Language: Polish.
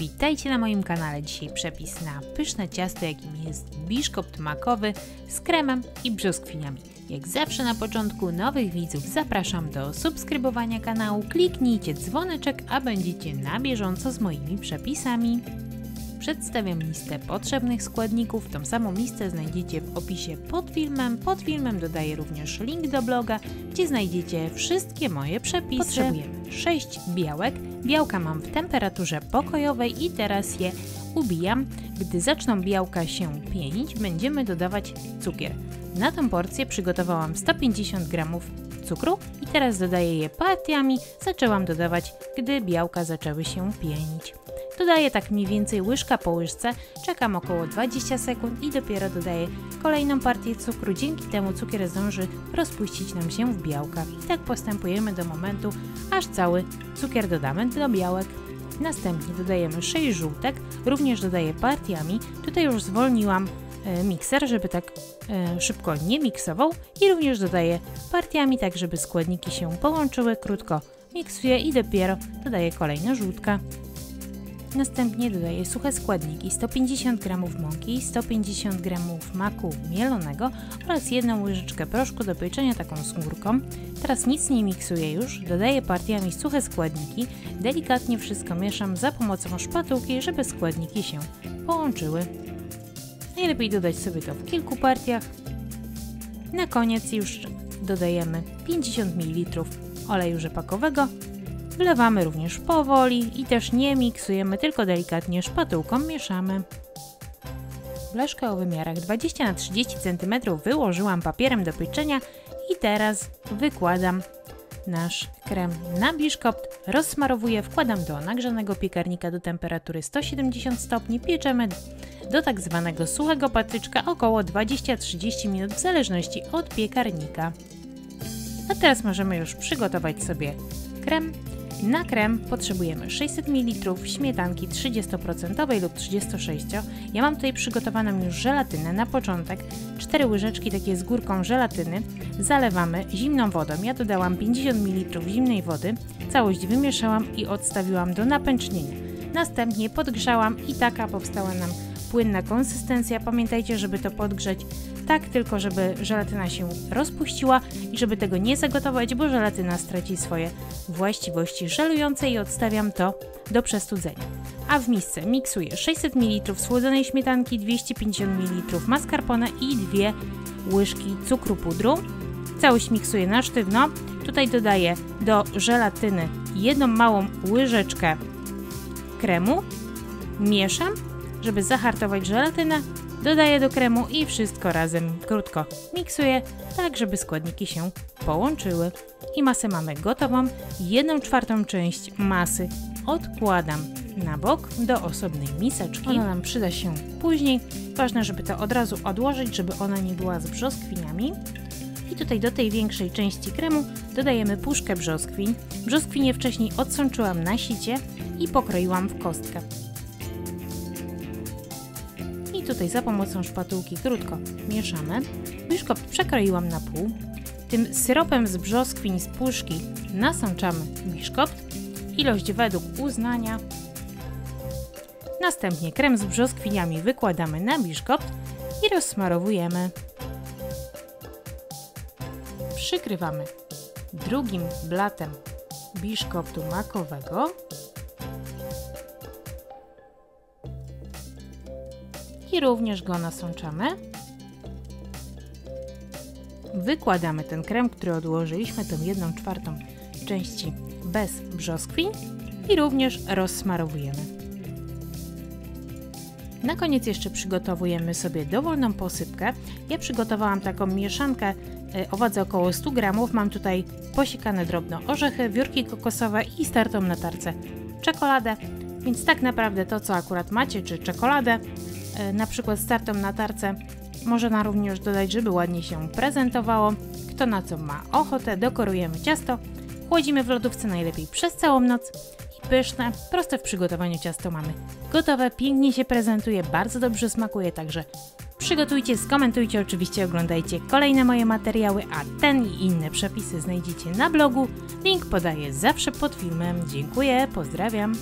Witajcie na moim kanale. Dzisiaj przepis na pyszne ciasto, jakim jest biszkopt makowy z kremem i brzoskwiniami. Jak zawsze na początku nowych widzów zapraszam do subskrybowania kanału, kliknijcie dzwoneczek, a będziecie na bieżąco z moimi przepisami. Przedstawiam listę potrzebnych składników. Tą samą listę znajdziecie w opisie pod filmem. Pod filmem dodaję również link do bloga, gdzie znajdziecie wszystkie moje przepisy. Potrzebujemy 6 białek. Białka mam w temperaturze pokojowej i teraz je ubijam. Gdy zaczną białka się pienić, będziemy dodawać cukier. Na tą porcję przygotowałam 150 g cukru i teraz dodaję je partiami. Zaczęłam dodawać, gdy białka zaczęły się pienić. Dodaję tak mniej więcej łyżka po łyżce, czekam około 20 sekund i dopiero dodaję kolejną partię cukru. Dzięki temu cukier zdąży rozpuścić nam się w białkach. I tak postępujemy do momentu, aż cały cukier dodamy do białek. Następnie dodajemy 6 żółtek, również dodaję partiami. Tutaj już zwolniłam mikser, żeby tak szybko nie miksował i również dodaję partiami, tak żeby składniki się połączyły. Krótko miksuję i dopiero dodaję kolejną żółtkę. Następnie dodaję suche składniki, 150 g mąki, 150 g maku mielonego oraz 1 łyżeczkę proszku do pieczenia taką skórką. Teraz nic nie miksuję już, dodaję partiami suche składniki, delikatnie wszystko mieszam za pomocą szpatułki, żeby składniki się połączyły. Najlepiej dodać sobie to w kilku partiach. Na koniec już dodajemy 50 ml oleju rzepakowego. Wlewamy również powoli i też nie miksujemy, tylko delikatnie szpatułką mieszamy. Blaszkę o wymiarach 20 na 30 cm wyłożyłam papierem do pieczenia i teraz wykładam nasz krem na biszkopt, rozsmarowuję, wkładam do nagrzanego piekarnika do temperatury 170 stopni, pieczemy do tak zwanego suchego patyczka około 20-30 minut w zależności od piekarnika. A teraz możemy już przygotować sobie krem. Na krem potrzebujemy 600 ml śmietanki 30% lub 36%. Ja mam tutaj przygotowaną już żelatynę na początek. 4 łyżeczki takie z górką żelatyny zalewamy zimną wodą. Ja dodałam 50 ml zimnej wody. Całość wymieszałam i odstawiłam do napęcznienia. Następnie podgrzałam i taka powstała nam płynna konsystencja. Pamiętajcie, żeby to podgrzać tak tylko, żeby żelatyna się rozpuściła i żeby tego nie zagotować, bo żelatyna straci swoje właściwości żelujące i odstawiam to do przestudzenia. A w misce miksuję 600 ml słodzonej śmietanki, 250 ml mascarpone i 2 łyżki cukru pudru. Całość miksuję na sztywno. Tutaj dodaję do żelatyny 1 małą łyżeczkę kremu. Mieszam, żeby zahartować żelatynę. Dodaję do kremu i wszystko razem krótko miksuję, tak żeby składniki się połączyły. I masę mamy gotową. 1/4 część masy odkładam na bok do osobnej miseczki. Ona nam przyda się później. Ważne, żeby to od razu odłożyć, żeby ona nie była z brzoskwiniami. I tutaj do tej większej części kremu dodajemy puszkę brzoskwiń. Brzoskwinie wcześniej odsączyłam na sicie i pokroiłam w kostkę. I tutaj za pomocą szpatułki krótko mieszamy. Biszkopt przekroiłam na pół. Tym syropem z brzoskwiń z puszki nasączamy biszkopt. Ilość według uznania. Następnie krem z brzoskwiniami wykładamy na biszkopt i rozsmarowujemy. Przykrywamy drugim blatem biszkoptu makowego. I również go nasączamy. Wykładamy ten krem, który odłożyliśmy, tą 1/4 części bez brzoskwiń i również rozsmarowujemy. Na koniec jeszcze przygotowujemy sobie dowolną posypkę. Ja przygotowałam taką mieszankę o wadze około 100 g. Mam tutaj posiekane drobno orzechy, wiórki kokosowe i startą na tarce czekoladę. Więc tak naprawdę to, co akurat macie, czy czekoladę, na przykład startą na tarce, można również dodać, żeby ładnie się prezentowało. Kto na co ma ochotę, dekorujemy ciasto, chłodzimy w lodówce najlepiej przez całą noc i pyszne, proste w przygotowaniu ciasto mamy gotowe, pięknie się prezentuje, bardzo dobrze smakuje, także przygotujcie, skomentujcie, oczywiście oglądajcie kolejne moje materiały, a ten i inne przepisy znajdziecie na blogu. Link podaję zawsze pod filmem. Dziękuję, pozdrawiam.